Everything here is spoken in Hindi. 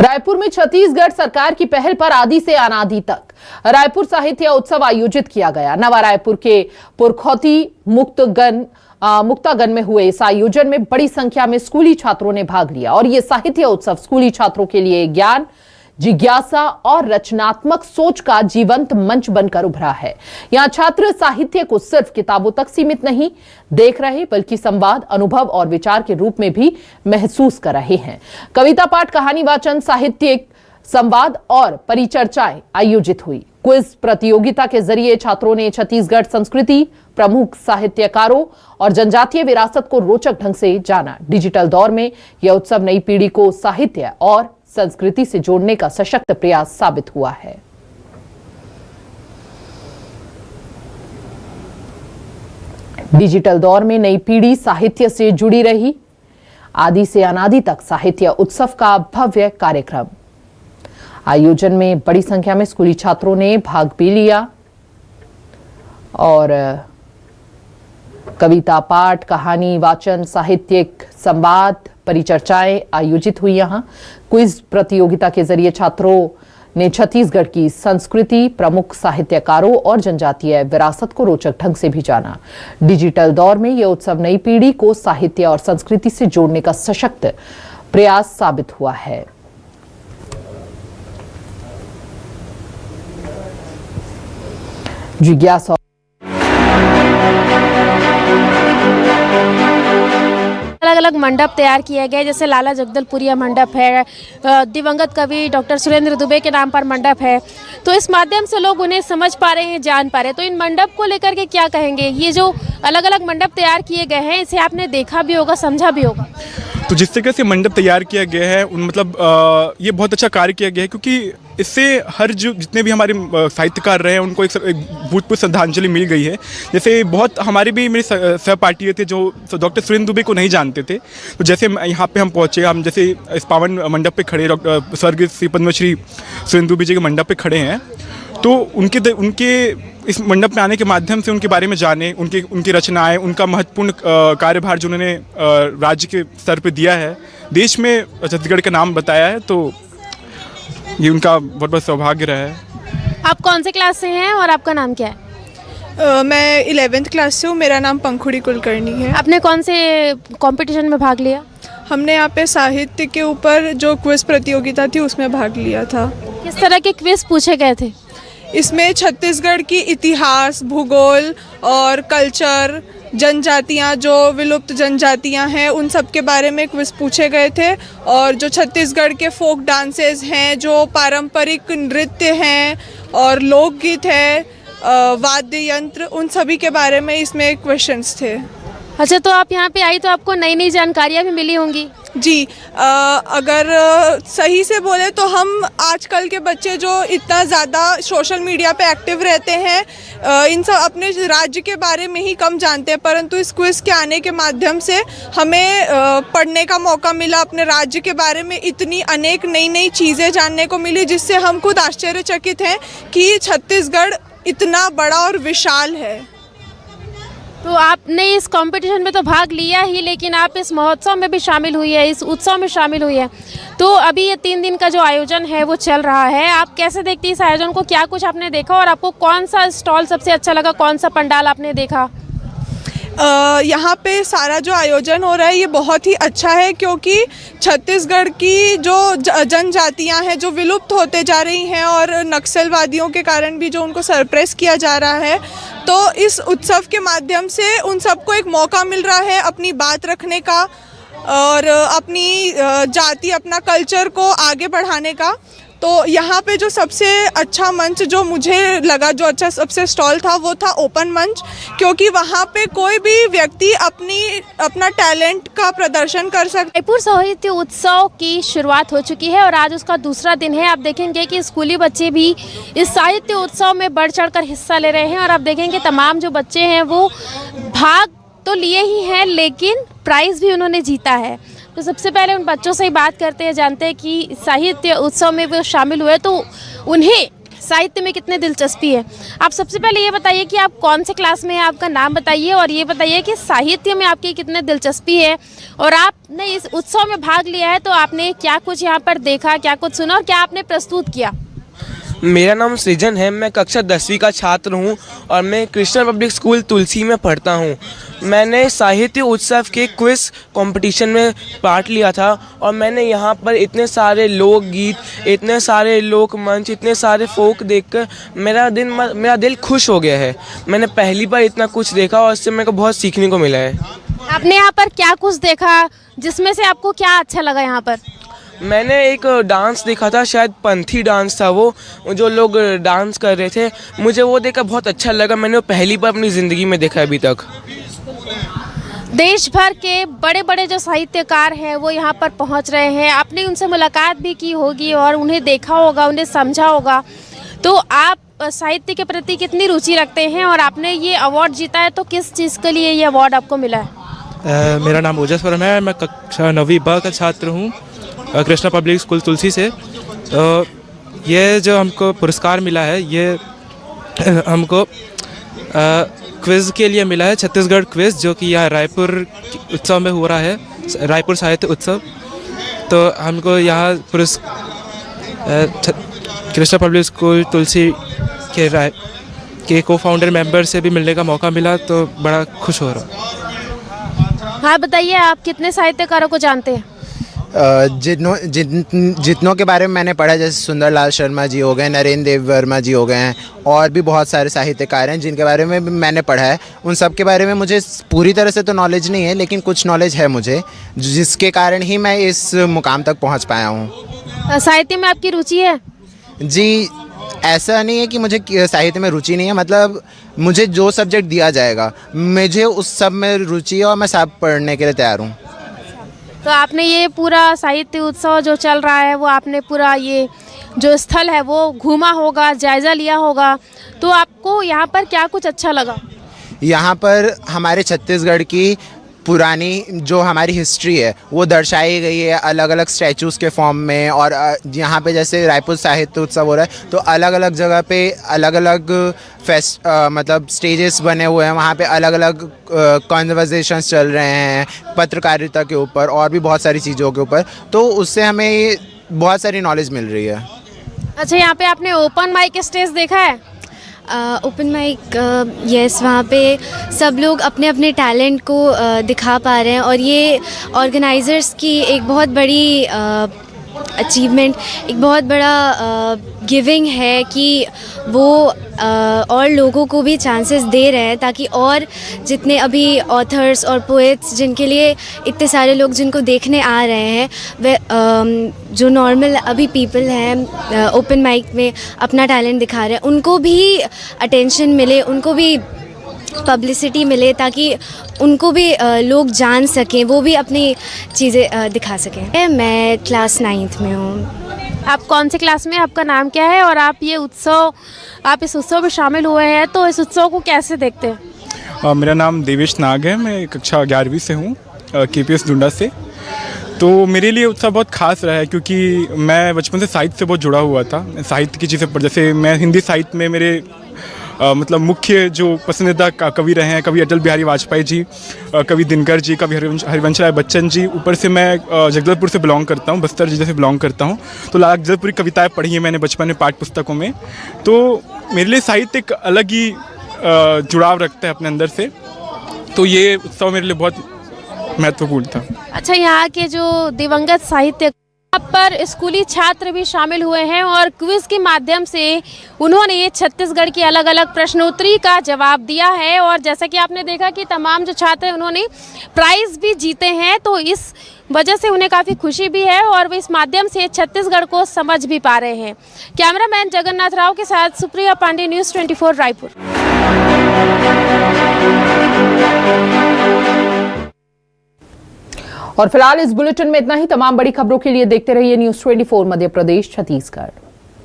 रायपुर में छत्तीसगढ़ सरकार की पहल पर आदि से अनादि तक रायपुर साहित्य उत्सव आयोजित किया गया। नवा रायपुर के पुरखौती मुक्तागन में हुए इस आयोजन में बड़ी संख्या में स्कूली छात्रों ने भाग लिया और ये साहित्य उत्सव स्कूली छात्रों के लिए ज्ञान, जिज्ञासा और रचनात्मक सोच का जीवंत मंच बनकर उभरा है। यहाँ छात्र साहित्य को सिर्फ किताबों तक सीमित नहीं देख रहे बल्कि संवाद, अनुभव और विचार के रूप में भी महसूस कर रहे हैं। कविता पाठ, कहानी वाचन, साहित्यिक संवाद और परिचर्चाएं आयोजित हुई। क्विज प्रतियोगिता के जरिए छात्रों ने छत्तीसगढ़ संस्कृति, प्रमुख साहित्यकारों और जनजातीय विरासत को रोचक ढंग से जाना। डिजिटल दौर में यह उत्सव नई पीढ़ी को साहित्य और संस्कृति से जोड़ने का सशक्त प्रयास साबित हुआ है। डिजिटल दौर में नई पीढ़ी साहित्य से जुड़ी रही। आदि से अनादि तक साहित्य उत्सव का भव्य कार्यक्रम। आयोजन में बड़ी संख्या में स्कूली छात्रों ने भाग भी लिया और कविता पाठ, कहानी वाचन, साहित्यिक संवाद, परिचर्चाएं आयोजित हुई। यहाँ क्विज प्रतियोगिता के जरिए छात्रों ने छत्तीसगढ़ की संस्कृति, प्रमुख साहित्यकारों और जनजातीय विरासत को रोचक ढंग से भी जाना। डिजिटल दौर में यह उत्सव नई पीढ़ी को साहित्य और संस्कृति से जोड़ने का सशक्त प्रयास साबित हुआ है। जिज्ञासा अलग अलग मंडप तैयार किए गए, जैसे लाला जगदलपुरिया मंडप है, दिवंगत कवि डॉक्टर सुरेंद्र दुबे के नाम पर मंडप है। तो इस माध्यम से लोग उन्हें समझ पा रहे हैं, जान पा रहे हैं। तो इन मंडप को लेकर के क्या कहेंगे? ये जो अलग अलग मंडप तैयार किए गए हैं, इसे आपने देखा भी होगा, समझा भी होगा। तो जिस तरीके से मंडप तैयार किया गया है ये बहुत अच्छा कार्य किया गया है, क्योंकि इससे हर जितने भी हमारे साहित्यकार रहे हैं उनको एक भूतपूर्व श्रद्धांजलि मिल गई है। जैसे बहुत हमारे भी मेरे सहपाठी थे जो डॉक्टर सुरेंद्र दुबे को नहीं जानते थे, तो जैसे यहाँ पे हम पहुँचे, हम जैसे इस पावन मंडप पे खड़े स्वर्गीय श्री पद्मश्री सुरेंद्र दुबे जी के मंडप पे खड़े हैं, तो उनके इस मंडप में आने के माध्यम से उनके बारे में जाने, उनकी रचनाएं, उनका महत्वपूर्ण कार्यभार जो उन्होंने राज्य के स्तर पे दिया है, देश में छत्तीसगढ़ का नाम बताया है, तो ये उनका बहुत बहुत सौभाग्य रहा है। आप कौन से क्लास से हैं और आपका नाम क्या है? मैं 11th क्लास से हूँ। मेरा नाम पंखुड़ी कुलकर्णी है। आपने कौन से कंपटीशन में भाग लिया? हमने यहाँ पे साहित्य के ऊपर जो क्विज प्रतियोगिता थी उसमें भाग लिया था। किस तरह के क्विज पूछे गए थे? इसमें छत्तीसगढ़ की इतिहास, भूगोल और कल्चर, जनजातियाँ, जो विलुप्त जनजातियाँ हैं, उन सब के बारे में क्विज पूछे गए थे। और जो छत्तीसगढ़ के फोक डांसेस हैं, जो पारंपरिक नृत्य हैं और लोकगीत है, वाद्य यंत्र, उन सभी के बारे में इसमें क्वेश्चंस थे। अच्छा, तो आप यहाँ पे आई तो आपको नई नई जानकारियाँ भी मिली होंगी। जी, अगर सही से बोले तो हम आजकल के बच्चे जो इतना ज़्यादा सोशल मीडिया पे एक्टिव रहते हैं, इन सब अपने राज्य के बारे में ही कम जानते हैं, परंतु इस क्विज़ के आने के माध्यम से हमें पढ़ने का मौका मिला। अपने राज्य के बारे में इतनी अनेक नई नई चीज़ें जानने को मिली, जिससे हम खुद आश्चर्यचकित हैं कि छत्तीसगढ़ इतना बड़ा और विशाल है। तो आपने इस कंपटीशन में तो भाग लिया ही, लेकिन आप इस महोत्सव में भी शामिल हुई है, इस उत्सव में शामिल हुई है। तो अभी ये 3 दिन का जो आयोजन है वो चल रहा है, आप कैसे देखती हैं इस आयोजन को? क्या कुछ आपने देखा और आपको कौन सा स्टॉल सबसे अच्छा लगा, कौन सा पंडाल आपने देखा? यहाँ पे सारा जो आयोजन हो रहा है ये बहुत ही अच्छा है, क्योंकि छत्तीसगढ़ की जो जनजातियाँ हैं जो विलुप्त होते जा रही हैं और नक्सलवादियों के कारण भी जो उनको सरप्रेस किया जा रहा है, तो इस उत्सव के माध्यम से उन सबको एक मौका मिल रहा है अपनी बात रखने का और अपनी जाति, अपना कल्चर को आगे बढ़ाने का। तो यहाँ पे जो सबसे अच्छा मंच जो मुझे लगा, जो अच्छा सबसे स्टॉल था, वो था ओपन मंच, क्योंकि वहाँ पे कोई भी व्यक्ति अपना टैलेंट का प्रदर्शन कर सकता। रायपुर साहित्य उत्सव की शुरुआत हो चुकी है और आज उसका दूसरा दिन है। आप देखेंगे कि स्कूली बच्चे भी इस साहित्य उत्सव में बढ़ चढ़कर हिस्सा ले रहे हैं और आप देखेंगे तमाम जो बच्चे हैं वो भाग तो लिए ही हैं, लेकिन प्राइज़ भी उन्होंने जीता है। तो सबसे पहले उन बच्चों से ही बात करते हैं, जानते हैं कि साहित्य उत्सव में वो शामिल हुए तो उन्हें साहित्य में कितने दिलचस्पी है। आप सबसे पहले ये बताइए कि आप कौन से क्लास में हैं, आपका नाम बताइए और ये बताइए कि साहित्य में आपकी कितने दिलचस्पी है और आपने इस उत्सव में भाग लिया है तो आपने क्या कुछ यहाँ पर देखा, क्या कुछ सुना और क्या आपने प्रस्तुत किया। मेरा नाम सृजन है, मैं कक्षा 10वीं का छात्र हूँ और मैं कृष्णा पब्लिक स्कूल तुलसी में पढ़ता हूँ। मैंने साहित्य उत्सव के क्विज़ कंपटीशन में पार्ट लिया था और मैंने यहाँ पर इतने सारे लोकगीत, इतने सारे लोक मंच, इतने सारे फोक देखकर मेरा दिल खुश हो गया है। मैंने पहली बार इतना कुछ देखा और इससे मेरे को बहुत सीखने को मिला है। आपने यहाँ पर क्या कुछ देखा, जिसमें से आपको क्या अच्छा लगा यहाँ पर? मैंने एक डांस देखा था, शायद पंथी डांस था वो, जो लोग डांस कर रहे थे। मुझे वो देखकर बहुत अच्छा लगा। मैंने वो पहली बार अपनी ज़िंदगी में देखा अभी तक। देश भर के बड़े बड़े जो साहित्यकार हैं वो यहाँ पर पहुँच रहे हैं। आपने उनसे मुलाकात भी की होगी और उन्हें देखा होगा, उन्हें समझा होगा। तो आप साहित्य के प्रति कितनी रुचि रखते हैं और आपने ये अवार्ड जीता है तो किस चीज़ के लिए ये अवार्ड आपको मिला है? मेरा नाम ओजस वर्मा है, मैं कक्षा 9वीं ब का छात्र हूँ कृष्णा पब्लिक स्कूल तुलसी से। तो ये जो हमको पुरस्कार मिला है ये हमको क्विज़ के लिए मिला है, छत्तीसगढ़ क्विज़, जो कि यहाँ रायपुर उत्सव में हो रहा है, रायपुर साहित्य उत्सव। तो हमको यहाँ कृष्णा पब्लिक स्कूल तुलसी के को फाउंडर मेंबर से भी मिलने का मौका मिला, तो बड़ा खुश हो रहा हूँ। हाँ बताइए, आप कितने साहित्यकारों को जानते हैं? जितनों के बारे में मैंने पढ़ा, जैसे सुंदरलाल शर्मा जी हो गए, नरेंद्र देव वर्मा जी हो गए हैं, और भी बहुत सारे साहित्यकार हैं जिनके बारे में भी मैंने पढ़ा है। उन सब के बारे में मुझे पूरी तरह से तो नॉलेज नहीं है, लेकिन कुछ नॉलेज है मुझे, जिसके कारण ही मैं इस मुकाम तक पहुंच पाया हूं। साहित्य में आपकी रुचि है? जी, ऐसा नहीं है कि मुझे साहित्य में रुचि नहीं है, मतलब मुझे जो सब्जेक्ट दिया जाएगा मुझे उस सब में रुचि है और मैं सब पढ़ने के लिए तैयार हूँ। तो आपने ये पूरा साहित्य उत्सव जो चल रहा है वो आपने पूरा ये जो स्थल है वो घूमा होगा, जायज़ा लिया होगा, तो आपको यहाँ पर क्या कुछ अच्छा लगा? यहाँ पर हमारे छत्तीसगढ़ की पुरानी जो हमारी हिस्ट्री है वो दर्शाई गई है अलग अलग स्टैचूज़ के फॉर्म में। और यहाँ पे जैसे रायपुर साहित्य उत्सव हो रहा है तो अलग अलग जगह पे अलग अलग मतलब स्टेजेस बने हुए हैं, वहाँ पे अलग अलग कॉन्वर्सेशंस चल रहे हैं पत्रकारिता के ऊपर और भी बहुत सारी चीज़ों के ऊपर, तो उससे हमें बहुत सारी नॉलेज मिल रही है। अच्छा, यहाँ पे आपने ओपन माइक स्टेज देखा है? ओपन माइक, यस, वहाँ पे सब लोग अपने अपने टैलेंट को दिखा पा रहे हैं और ये ऑर्गेनाइज़र्स की एक बहुत बड़ी अचीवमेंट, एक बहुत बड़ा गिविंग है कि वो और लोगों को भी चांसेस दे रहे हैं, ताकि और जितने अभी ऑथर्स और पोएट्स जिनके लिए इतने सारे लोग जिनको देखने आ रहे हैं, वे जो नॉर्मल अभी पीपल हैं ओपन माइक में अपना टैलेंट दिखा रहे हैं, उनको भी अटेंशन मिले, उनको भी पब्लिसिटी मिले, ताकि उनको भी लोग जान सकें, वो भी अपनी चीज़ें दिखा सकें। मैं क्लास 9th में हूँ। आप कौन से क्लास में, आपका नाम क्या है और आप इस उत्सव में शामिल हुए हैं, तो इस उत्सव को कैसे देखते हैं? मेरा नाम देवेश नाग है, मैं कक्षा 11वीं से हूँ, KPS डुंडा से। तो मेरे लिए उत्सव बहुत खास रहा है क्योंकि मैं बचपन से साहित्य से बहुत जुड़ा हुआ था। साहित्य की चीज़ें पर, जैसे मैं हिंदी साहित्य में मेरे मतलब मुख्य जो पसंदीदा कवि रहे हैं, कवि अटल बिहारी वाजपेयी जी, कवि दिनकर जी, कवि हरिवंश राय बच्चन जी। ऊपर से मैं जगदलपुर से बिलोंग करता हूँ, बस्तर जिले से बिलोंग करता हूँ, तो लाला जगदलपुरी कविताएं पढ़ी हैं मैंने बचपन में पाठ्य पुस्तकों में। तो मेरे लिए साहित्य एक अलग ही जुड़ाव रखता है अपने अंदर से, तो ये उत्सव मेरे लिए बहुत महत्वपूर्ण था। अच्छा, यहाँ के जो दिवंगत साहित्य पर स्कूली छात्र भी शामिल हुए हैं और क्विज के माध्यम से उन्होंने ये छत्तीसगढ़ की अलग अलग प्रश्नोत्तरी का जवाब दिया है। और जैसा कि आपने देखा कि तमाम जो छात्र हैं उन्होंने प्राइज़ भी जीते हैं, तो इस वजह से उन्हें काफ़ी खुशी भी है और वे इस माध्यम से छत्तीसगढ़ को समझ भी पा रहे हैं। कैमरामैन जगन्नाथ राव के साथ सुप्रिया पांडे, न्यूज़ 24 रायपुर। और फिलहाल इस बुलेटिन में इतना ही। तमाम बड़ी खबरों के लिए देखते रहिए न्यूज़ 24 मध्य प्रदेश छत्तीसगढ़।